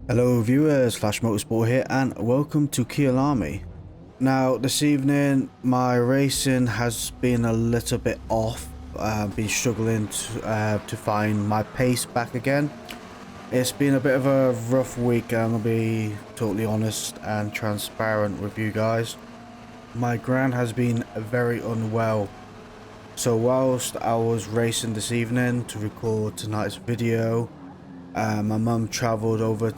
Hello viewers, Flash Motorsport here and welcome to Kialami. Now this evening my racing has been a little bit off. I've been struggling to find my pace back again. It's been a bit of a rough week, I'm going to be totally honest and transparent with you guys. My gran has been very unwell. So whilst I was racing this evening to record tonight's video, my mum travelled over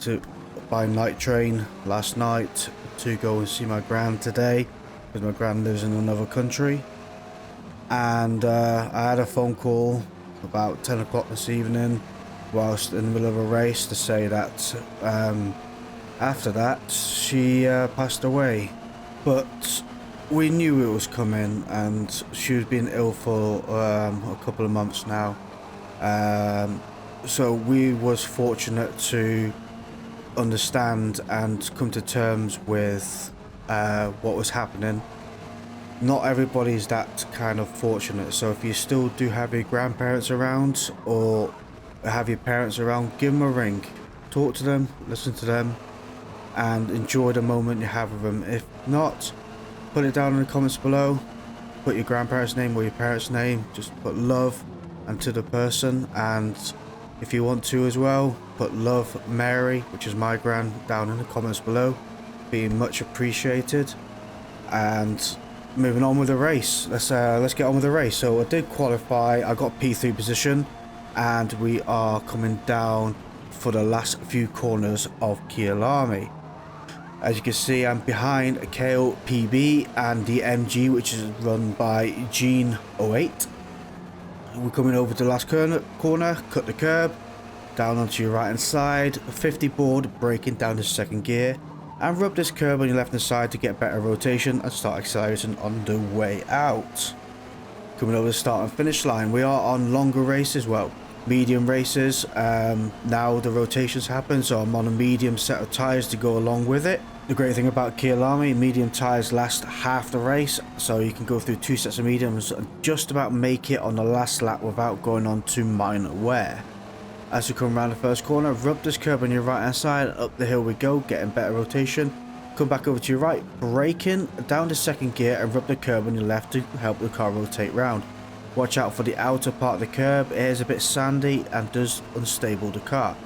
by night train last night to go and see my gran today, because my gran lives in another country. And I had a phone call about 10 o'clock this evening whilst in the middle of a race to say that after that she passed away. But we knew it was coming, and she's been ill for a couple of months now. So we was fortunate to understand and come to terms with what was happening. Not everybody's that kind of fortunate, so if you still do have your grandparents around or have your parents around, give them a ring, talk to them, listen to them, and enjoy the moment you have with them. If not, put it down in the comments below, put your grandparents' name or your parents' name, just put love and to the person. And if you want to as well, put love Mary, which is my gran, down in the comments below. Be much appreciated. And moving on with the race, let's get on with the race. So I did qualify, I got P3 position, and we are coming down for the last few corners of Kialami. As you can see, I'm behind a KO PB and the MG, which is run by G920. We're coming over to the last corner, cut the curb, down onto your right hand side, 50 board, braking down to second gear, and rub this curb on your left hand side to get better rotation and start accelerating on the way out. Coming over the start and finish line, we are on longer races, well, medium races. Now the rotations happen, so I'm on a medium set of tyres to go along with it. The great thing about Kialami, medium tyres last half the race, so you can go through two sets of mediums and just about make it on the last lap without going on to minor wear. As you come around the first corner, rub this curb on your right hand side, up the hill we go, getting better rotation. Come back over to your right, braking down to second gear and rub the curb on your left to help the car rotate round. Watch out for the outer part of the curb, it is a bit sandy and does unstable the car.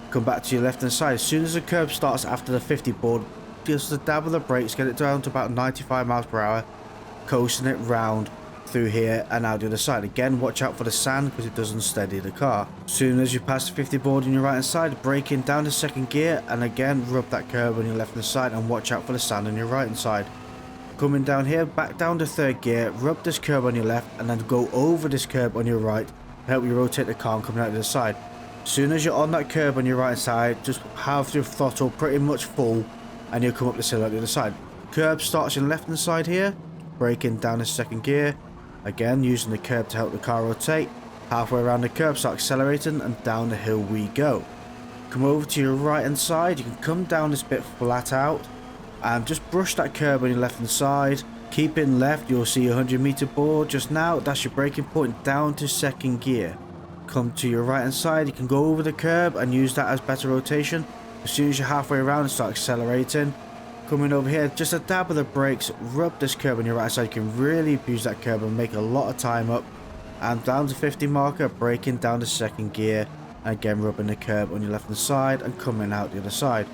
Come back to your left hand side, as soon as the curb starts after the 50 board, just a dab of the brakes, get it down to about 95 miles per hour, coasting it round through here and out the other side. Again, watch out for the sand because it doesn't steady the car. As soon as you pass the 50 board on your right hand side, braking down to second gear and again rub that curb on your left hand side and watch out for the sand on your right hand side. Coming down here, back down to third gear, rub this curb on your left and then go over this curb on your right to help you rotate the car and coming out the other side. As soon as you're on that curb on your right hand side, just have your throttle pretty much full and you'll come up this hill at the other side. Curb starts on the left hand side here, braking down to second gear, again using the curb to help the car rotate. Halfway around the curb, start accelerating and down the hill we go. Come over to your right hand side, you can come down this bit flat out and just brush that curb on your left hand side. Keep in left, you'll see a 100-meter board just now, that's your braking point down to second gear. Come to your right hand side, you can go over the curb and use that as better rotation. As soon as you're halfway around, start accelerating. Coming over here, just a dab of the brakes, rub this curb on your right side. You can really abuse that curb and make a lot of time up. And down to 50 marker, braking down to second gear. And again, rubbing the curb on your left hand side and coming out the other side.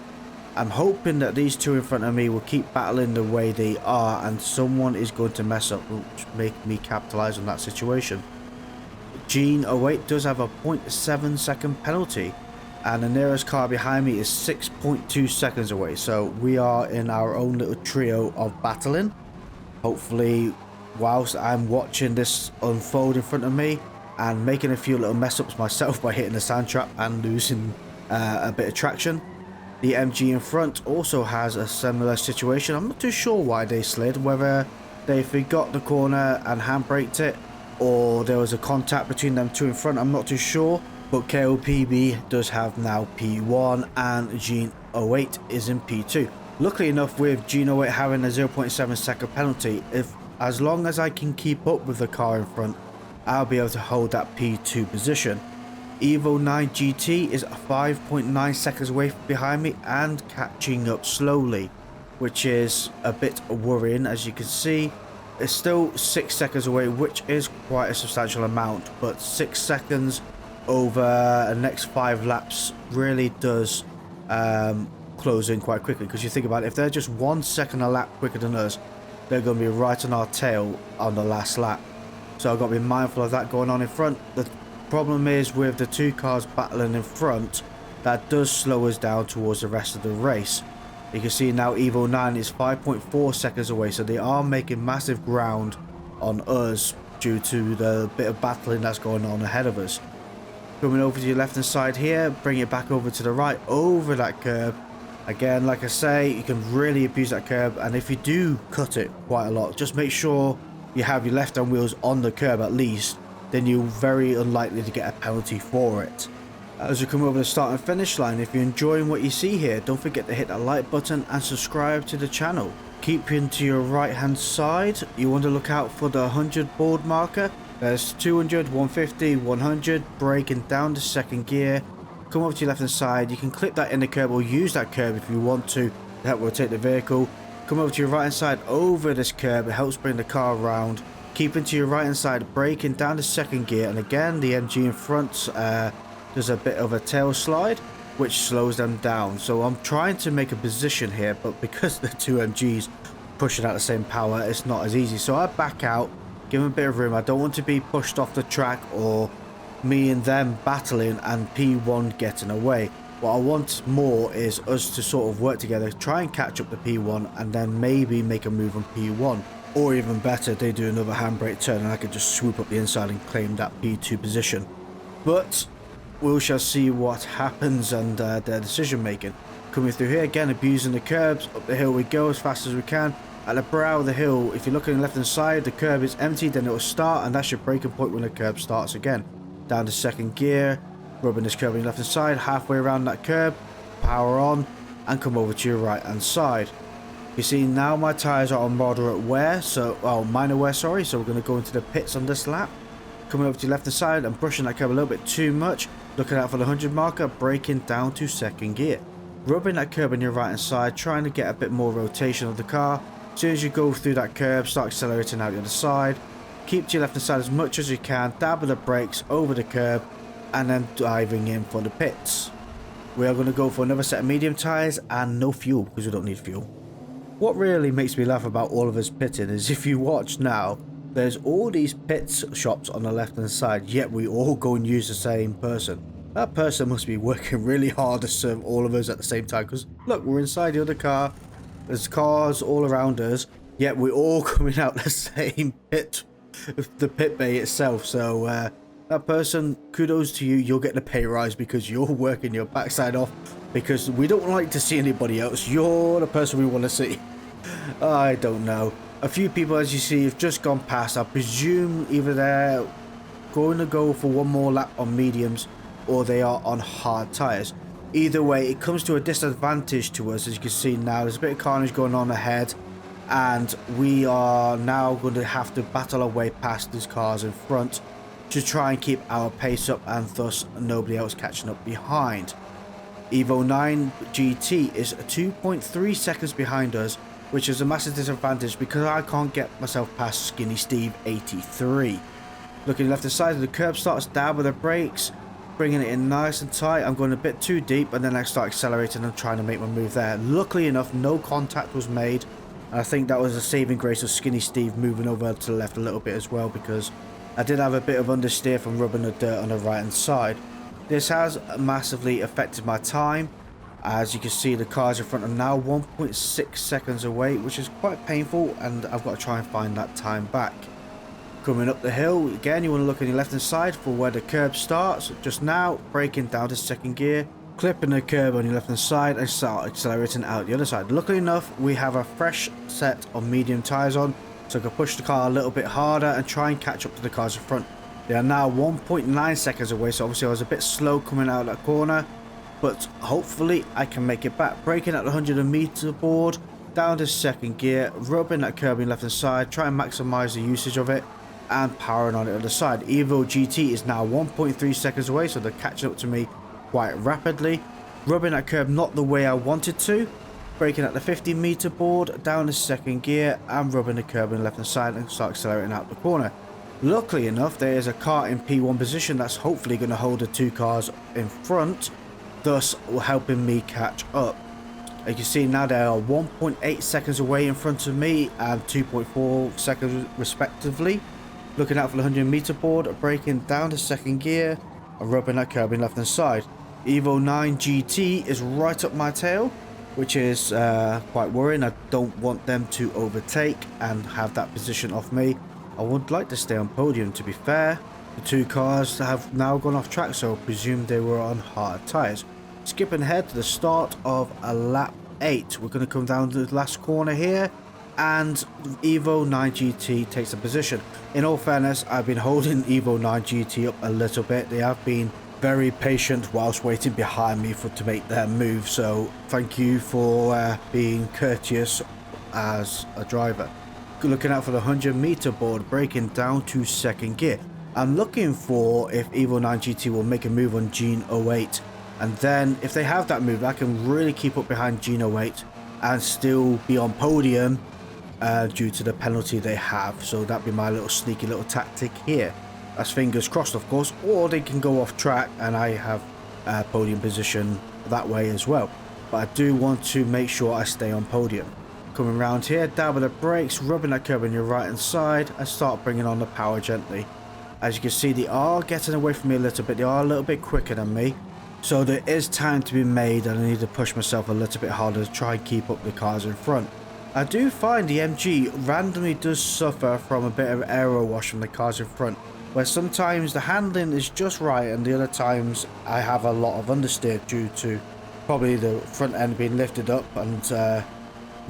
I'm hoping that these two in front of me will keep battling the way they are and someone is going to mess up, which make me capitalize on that situation. G920 does have a 0.7 second penalty. And the nearest car behind me is 6.2 seconds away, so we are in our own little trio of battling. Hopefully, whilst I'm watching this unfold in front of me and making a few little mess ups myself by hitting the sand trap and losing a bit of traction. The MG in front also has a similar situation. I'm not too sure why they slid, whether they forgot the corner and handbraked it or there was a contact between them two in front, I'm not too sure. But KOPB does have now P1 and G920 is in P2. Luckily enough, with G920 having a 0.7 second penalty, as long as I can keep up with the car in front, I'll be able to hold that P2 position. Evo 9 GT is 5.9 seconds away behind me and catching up slowly, which is a bit worrying. As you can see, it's still 6 seconds away, which is quite a substantial amount, but 6 seconds over the next 5 laps really does close in quite quickly, because you think about it, if they're just 1 second a lap quicker than us, they're going to be right on our tail on the last lap. So I've got to be mindful of that going on in front. The problem is with the 2 cars battling in front, that does slow us down towards the rest of the race. You can see now Evo 9 is 5.4 seconds away, so they are making massive ground on us due to the bit of battling that's going on ahead of us. Coming over to your left hand side here, bring it back over to the right, over that curb. Again, like I say, you can really abuse that curb, and if you do cut it quite a lot, just make sure you have your left hand wheels on the curb at least, then you're very unlikely to get a penalty for it. As you come over the start and finish line, if you're enjoying what you see here, don't forget to hit that like button and subscribe to the channel. Keeping to your right hand side, you want to look out for the 100 board marker. There's 200, 150, 100, braking down to second gear. Come over to your left hand side, you can clip that in the curb or use that curb if you want to help rotate the vehicle. Come over to your right hand side over this curb, it helps bring the car around. Keeping to your right hand side, braking down to second gear, and again the MG in front there's a bit of a tail slide which slows them down. So I'm trying to make a position here, but because the 2 MGs pushing out the same power, it's not as easy. So I back out, give them a bit of room. I don't want to be pushed off the track or me and them battling and P1 getting away. What I want more is us to sort of work together, try and catch up to P1, and then maybe make a move on P1. Or even better, they do another handbrake turn and I can just swoop up the inside and claim that P2 position. But we shall see what happens and their decision making. Coming through here again, abusing the curbs. Up the hill we go as fast as we can. At the brow of the hill, if you're looking left hand side, the curb is empty, then it will start, and that's your braking point when the curb starts again. Down to second gear, rubbing this curb on your left hand side, halfway around that curb, power on, and come over to your right hand side. You see now my tyres are on moderate wear, minor wear, sorry, so we're going to go into the pits on this lap. Coming over to your left hand side, I'm brushing that curb a little bit too much, looking out for the 100 marker, braking down to second gear. Rubbing that curb on your right hand side, trying to get a bit more rotation of the car. As soon as you go through that curb, start accelerating out the other side. Keep to your left hand side as much as you can, dab with the brakes over the curb, and then diving in for the pits. We are going to go for another set of medium tyres and no fuel, because we don't need fuel. What really makes me laugh about all of us pitting is if you watch now, there's all these pits shops on the left hand side, yet we all go and use the same person. That person must be working really hard to serve all of us at the same time, because look, we're inside the other car, there's cars all around us, yet we're all coming out the same pit, the pit bay itself. So that person, kudos to you, you'll get the pay rise because you're working your backside off, because we don't like to see anybody else. You're the person we want to see. I don't know. A few people, as you see, have just gone past. I presume either they're going to go for one more lap on mediums or they are on hard tyres. Either way, it comes to a disadvantage to us. As you can see now, there's a bit of carnage going on ahead, and we are now going to have to battle our way past these cars in front to try and keep our pace up, and thus nobody else catching up behind. Evo 9 GT is 2.3 seconds behind us, which is a massive disadvantage because I can't get myself past Skinny Steve 83. Looking left and side of the curb, starts down with the brakes, bringing it in nice and tight. I'm going a bit too deep, and then I start accelerating and trying to make my move there. Luckily enough, no contact was made, and I think that was a saving grace of Skinny Steve moving over to the left a little bit as well, because I did have a bit of understeer from rubbing the dirt on the right hand side. This has massively affected my time. As you can see, the cars in front are now 1.6 seconds away, which is quite painful, and I've got to try and find that time back. Coming up the hill, again, you want to look on your left hand side for where the curb starts. Just now, braking down to second gear, clipping the curb on your left hand side and start accelerating out the other side. Luckily enough, we have a fresh set of medium tyres on, so I can push the car a little bit harder and try and catch up to the cars in front. They are now 1.9 seconds away, so obviously I was a bit slow coming out of that corner, but hopefully I can make it back. Braking at the 100-meter board, down to second gear, rubbing that curb on your left hand side, try and maximise the usage of it. and powering on the other side. Evo GT is now 1.3 seconds away, so they're catching up to me quite rapidly. Rubbing that curb not the way I wanted to. Braking at the 50-meter board, down the second gear, and rubbing the curb on the left hand side and start accelerating out the corner. Luckily enough, there is a car in P1 position that's hopefully going to hold the two cars in front, thus helping me catch up. As you can see now, they are 1.8 seconds away in front of me and 2.4 seconds respectively. Looking out for the 100-meter board, braking down the second gear and rubbing that curb in left hand side. Evo 9 GT is right up my tail, which is quite worrying. I don't want them to overtake and have that position off me. I would like to stay on podium, to be fair. The two cars have now gone off track, so I presume they were on hard tyres. Skipping ahead to the start of a lap 8. We're going to come down to the last corner here, and Evo 9 GT takes a position. In all fairness, I've been holding Evo 9 GT up a little bit. They have been very patient whilst waiting behind me to make their move, so thank you for being courteous as a driver. Looking out for the 100-meter board, braking down to second gear. I'm looking for if Evo 9 GT will make a move on G920, and then if they have that move, I can really keep up behind G920 and still be on podium due to the penalty they have. So that'd be my little sneaky little tactic here. That's fingers crossed, of course, or they can go off track and I have a podium position that way as well. But I do want to make sure I stay on podium. Coming around here, down with the brakes, rubbing that curb on your right hand side and start bringing on the power gently. As you can see, they are getting away from me a little bit. They are a little bit quicker than me. So there is time to be made and I need to push myself a little bit harder to try and keep up the cars in front. I do find the MG randomly does suffer from a bit of aero wash from the cars in front, where sometimes the handling is just right and the other times I have a lot of understeer due to probably the front end being lifted up and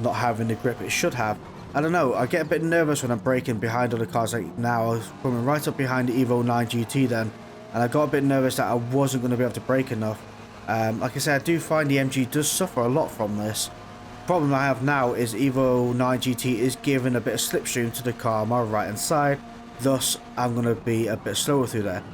not having the grip it should have. I don't know, I get a bit nervous when I'm braking behind other cars. Like now I was coming right up behind the Evo 9 GT then, and I got a bit nervous that I wasn't going to be able to brake enough. Like I said, I do find the MG does suffer a lot from this. The problem I have now is Evo 9 GT is giving a bit of slipstream to the car on my right hand side, thus I'm going to be a bit slower through there.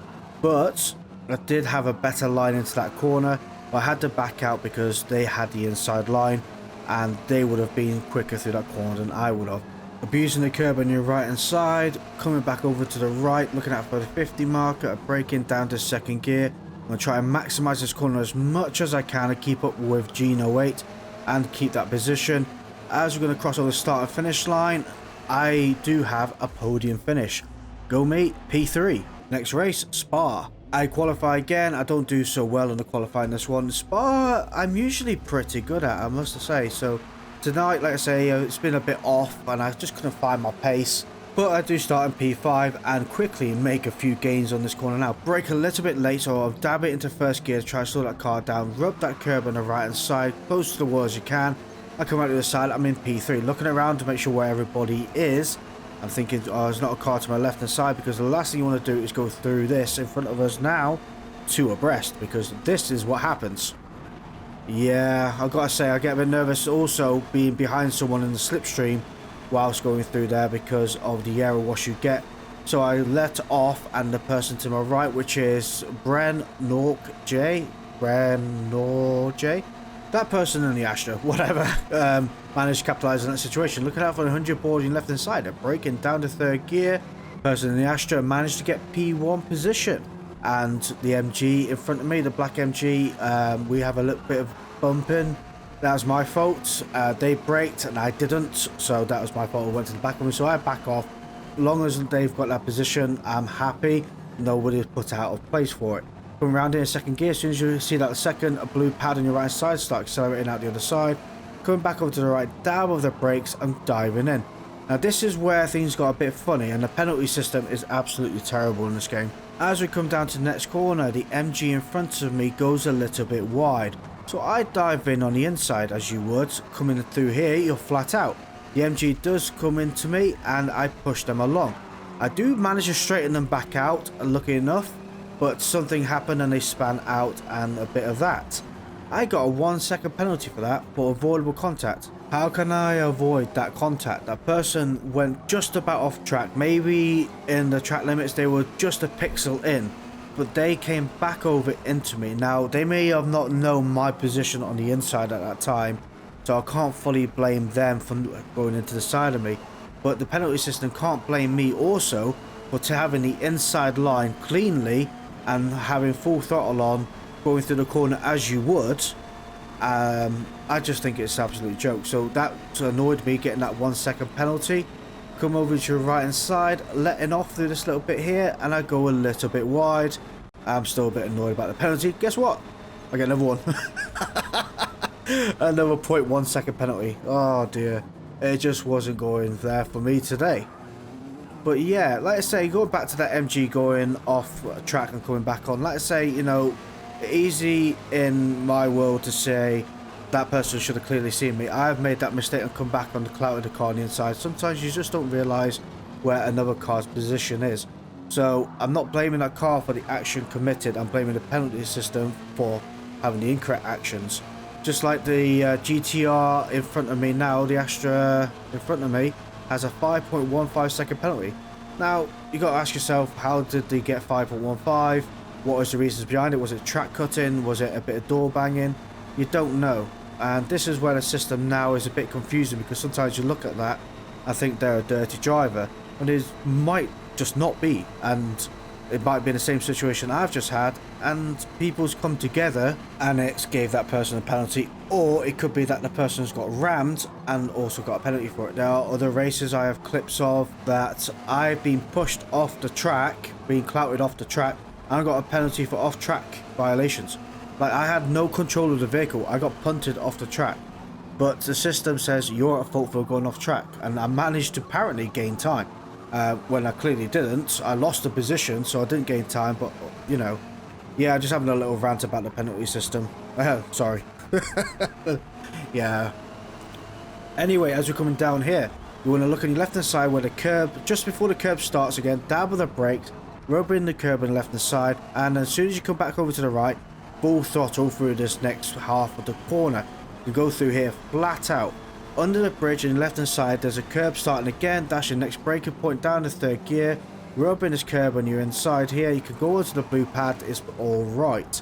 But I did have a better line into that corner, but I had to back out because they had the inside line and they would have been quicker through that corner than I would have. Abusing the curb on your right hand side, coming back over to the right, looking out for the 50 marker, braking down to second gear. I'm going to try and maximise this corner as much as I can and keep up with G920 and keep that position. As we're going to cross over the start and finish line, I do have a podium finish. Go me, P3. Next race, Spa. I qualify again. I don't do so well in the qualifying this one. Spa, I'm usually pretty good at, I must say. So tonight, like I say, it's been a bit off and I just couldn't find my pace. But I do start in P5 and quickly make a few gains on this corner now. Brake a little bit late, so I'll dab it into first gear to try to slow that car down. Rub that curb on the right hand side, close to the wall as you can. I come out to the side, I'm in P3. Looking around to make sure where everybody is. I'm thinking, oh, there's not a car to my left hand side, because the last thing you want to do is go through this in front of us now two abreast, because this is what happens. Yeah, I've got to say, I get a bit nervous also being behind someone in the slipstream whilst going through there because of the aero wash you get. So I let off, and the person to my right, which is Bren Nork J, that person in the Astra, whatever, managed to capitalise on that situation. Looking out for the 100 board in left hand side, braking down to third gear. Person in the Astra managed to get P1 position, and the MG in front of me, the black MG, we have a little bit of bumping. That was my fault. They braked and I didn't, so that was my fault. I went to the back of me, so I back off. As long as they've got that position, I'm happy. Nobody's put out of place for it. Coming around in second gear, as soon as you see that second blue pad on your right side, start accelerating out the other side. Coming back over to the right, dab of the brakes and diving in. Now this is where things got a bit funny, and the penalty system is absolutely terrible in this game. As we come down to the next corner, the MG in front of me goes a little bit wide. So I dive in on the inside as you would. Coming through here, you're flat out. The MG does come into me and I push them along. I do manage to straighten them back out, lucky enough, but something happened and they span out and a bit of that. I got a 1 second penalty for that for avoidable contact. How can I avoid that contact? That person went just about off track. Maybe in the track limits they were just a pixel in, but they came back over into me. Now, they may have not known my position on the inside at that time, so I can't fully blame them for going into the side of me. But the penalty system can't blame me also for having the inside line cleanly and having full throttle on, going through the corner as you would. I just think it's an absolute joke. So that annoyed me, getting that 1 second penalty. Come over to your right hand side, letting off through this little bit here, and I go a little bit wide. I'm still a bit annoyed about the penalty. Guess what? I get another one. Another 0.1 second penalty. Oh dear. It just wasn't going there for me today. But yeah, like I say, going back to that MG going off track and coming back on, like I say, you know, easy in my world to say that person should have clearly seen me. I've made that mistake and come back on the clout of the car on the inside. Sometimes you just don't realise where another car's position is. So I'm not blaming that car for the action committed. I'm blaming the penalty system for having the incorrect actions. Just like the GTR in front of me now, the Astra in front of me has a 5.15 second penalty. Now, you got to ask yourself, how did they get 5.15? What was the reasons behind it? Was it track cutting? Was it a bit of door banging? You don't know. And this is where the system now is a bit confusing, because sometimes you look at that and think they're a dirty driver, and it might just not be. And it might be in the same situation I've just had, and people's come together and it's gave that person a penalty, or it could be that the person's got rammed and also got a penalty for it. There are other races I have clips of that I've been pushed off the track, being clouted off the track, and I got a penalty for off-track violations. Like, I had no control of the vehicle, I got punted off the track, but the system says you're at fault for going off track, and I managed to apparently gain time. When I clearly didn't. I lost the position, so I didn't gain time, but, you know. Yeah, just having a little rant about the penalty system. Sorry. Yeah. Anyway, as we're coming down here, you want to look on your left-hand side where the curb, just before the curb starts again, dab with the brakes, rubber in the curb on the left-hand side, and as soon as you come back over to the right, full throttle through this next half of the corner. You go through here flat out. Under the bridge on the left hand side, there's a curb starting again. That's your next braking point down to third gear. Rubbing this curb on your inside here. You can go onto the blue pad. It's all right.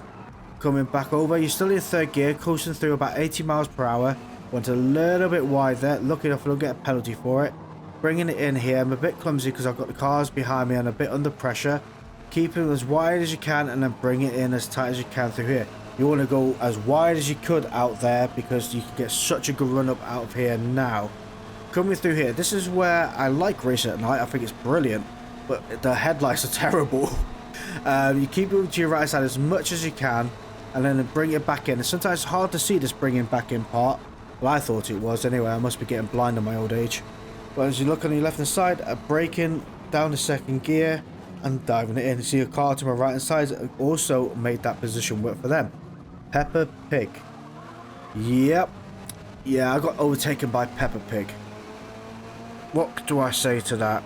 Coming back over, you're still in third gear, coasting through about 80 miles per hour. Went a little bit wide there. Lucky enough, I don't get a penalty for it. Bringing it in here. I'm a bit clumsy because I've got the cars behind me and a bit under pressure. Keep it as wide as you can and then bring it in as tight as you can through here. You want to go as wide as you could out there because you can get such a good run up out of here now. Coming through here, this is where I like racing at night. I think it's brilliant, but the headlights are terrible. You keep it to your right side as much as you can and then bring it back in. And sometimes it's hard to see this bringing back in part. Well, I thought it was anyway. I must be getting blind in my old age. But as you look on your left hand side, braking down the second gear and diving it in. You see a car to my right hand side also made that position work for them. Peppa Pig. Yep. Yeah, I got overtaken by Peppa Pig. What do I say to that?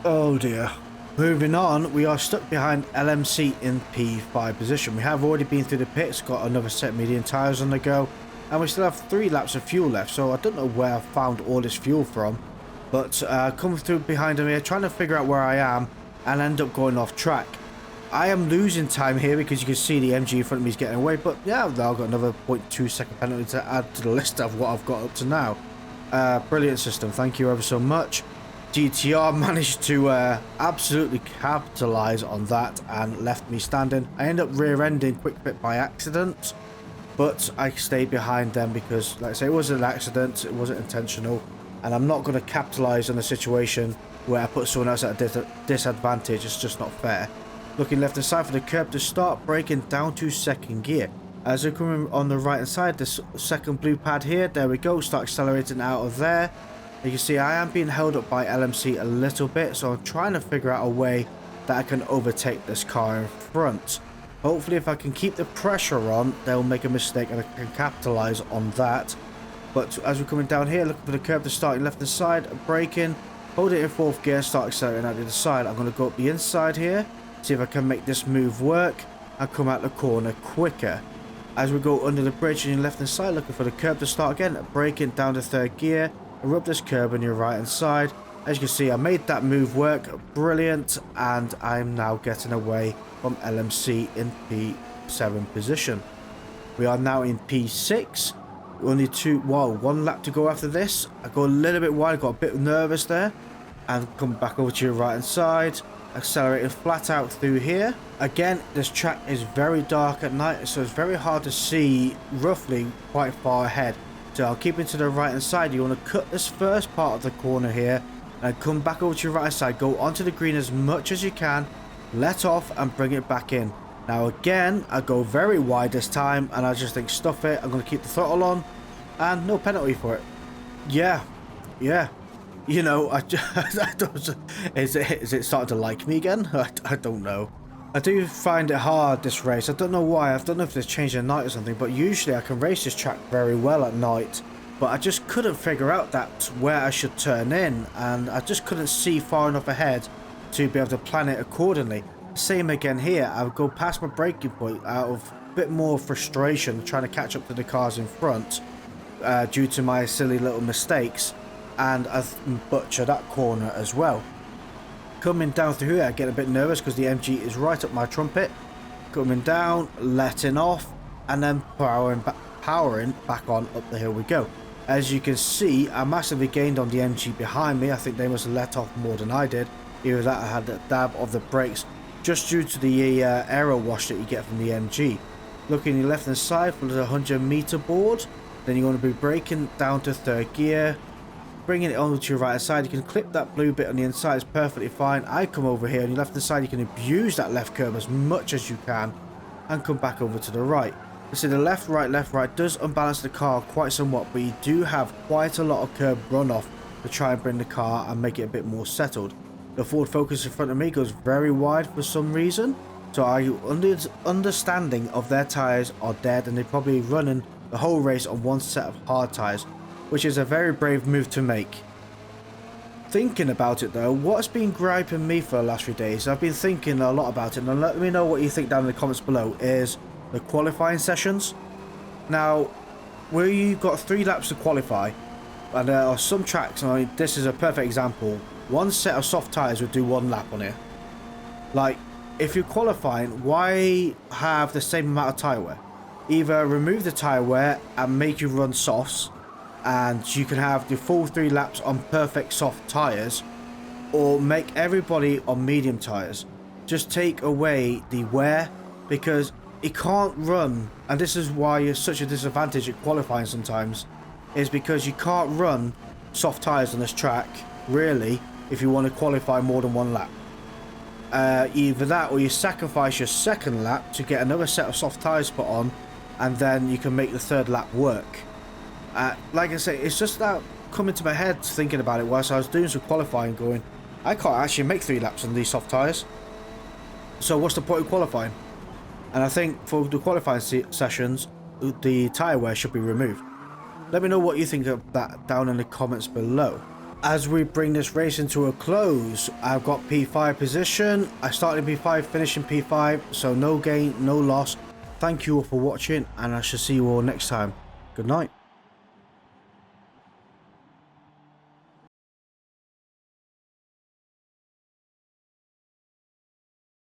Oh dear. Moving on, we are stuck behind LMC in P5 position. We have already been through the pits, got another set of medium tyres on the go, and we still have 3 laps of fuel left, so I don't know where I found all this fuel from, but coming through behind him here, trying to figure out where I am, and end up going off track. I am losing time here because you can see the MG in front of me is getting away, but yeah, I've got another 0.2 second penalty to add to the list of what I've got up to now. Brilliant system, thank you ever so much. GTR managed to absolutely capitalise on that and left me standing. I end up rear-ending Quick Fit by accident, but I stayed behind them because, like I say, it wasn't an accident, it wasn't intentional, and I'm not going to capitalise on a situation where I put someone else at a disadvantage. It's just not fair. Looking left hand side for the curb to start, braking down to second gear. As we're coming on the right hand side, this second blue pad here, there we go, start accelerating out of there. You can see I am being held up by LMC a little bit, so I'm trying to figure out a way that I can overtake this car in front. Hopefully if I can keep the pressure on, they'll make a mistake and I can capitalise on that. But as we're coming down here, looking for the curb to start left hand side, braking, hold it in fourth gear, start accelerating out the other side. I'm going to go up the inside here, see if I can make this move work and come out the corner quicker. As we go under the bridge on your left hand side, looking for the curb to start again, braking down to third gear, rub this curb on your right hand side. As you can see, I made that move work, brilliant, and I'm now getting away from LMC in P7 position. We are now in P6, only one lap to go after this. I go a little bit wide, got a bit nervous there, and come back over to your right hand side, accelerating flat out through here. Again, this track is very dark at night, so it's very hard to see roughly quite far ahead. So I'll keep it to the right hand side. You want to cut this first part of the corner here and come back over to your right hand side, go onto the green as much as you can, let off and bring it back in. Now again, I go very wide this time, and I just think stuff it, I'm going to keep the throttle on and no penalty for it. Yeah, you know, I don't, is it starting to like me again? I don't know. I do find it hard, this race. I don't know why. I don't know if they've changed the night or something, but usually I can race this track very well at night. But I just couldn't figure out where I should turn in, and I just couldn't see far enough ahead to be able to plan it accordingly. Same again here. I would go past my braking point out of a bit more frustration trying to catch up to the cars in front due to my silly little mistakes, and I butchered that corner as well. Coming down through here, I get a bit nervous because the MG is right up my trumpet. Coming down, letting off, and then powering back on up the hill we go. As you can see, I massively gained on the MG behind me. I think they must have let off more than I did. Either that, I had a dab of the brakes just due to the aero wash that you get from the MG. Looking your left hand side for the 100-meter board. Then you're going to be braking down to third gear, bringing it onto your right hand side. You can clip that blue bit on the inside, it's perfectly fine. I come over here on your left hand side, you can abuse that left curb as much as you can and come back over to the right. You see the left right does unbalance the car quite somewhat, but you do have quite a lot of curb runoff to try and bring the car and make it a bit more settled. The Ford Focus in front of me goes very wide for some reason, so our understanding of their tyres are dead, and they're probably running the whole race on one set of hard tyres, which is a very brave move to make. Thinking about it though, what's been griping me for the last few days, I've been thinking a lot about it, and let me know what you think down in the comments below, is the qualifying sessions. Now, where you got 3 laps to qualify, and there are some tracks, and I mean, this is a perfect example, one set of soft tyres would do 1 lap on here. Like, if you're qualifying, why have the same amount of tyre wear? Either remove the tyre wear and make you run softs, and you can have the full 3 laps on perfect soft tyres, or make everybody on medium tyres. Just take away the wear, because it can't run, and this is why you're such a disadvantage at qualifying sometimes, is because you can't run soft tyres on this track, really, if you want to qualify more than 1 lap. Either that, or you sacrifice your second lap to get another set of soft tyres put on, and then you can make the 3rd lap work. Like I say, it's just that coming to my head thinking about it whilst I was doing some qualifying, going, I can't actually make 3 laps on these soft tyres, so what's the point of qualifying? And I think for the qualifying sessions, the tyre wear should be removed. Let me know what you think of that down in the comments below. As we bring this race into a close, I've got P5 position. I started in P5, finished in P5, so no gain, no loss. Thank you all for watching, and I shall see you all next time. Good night.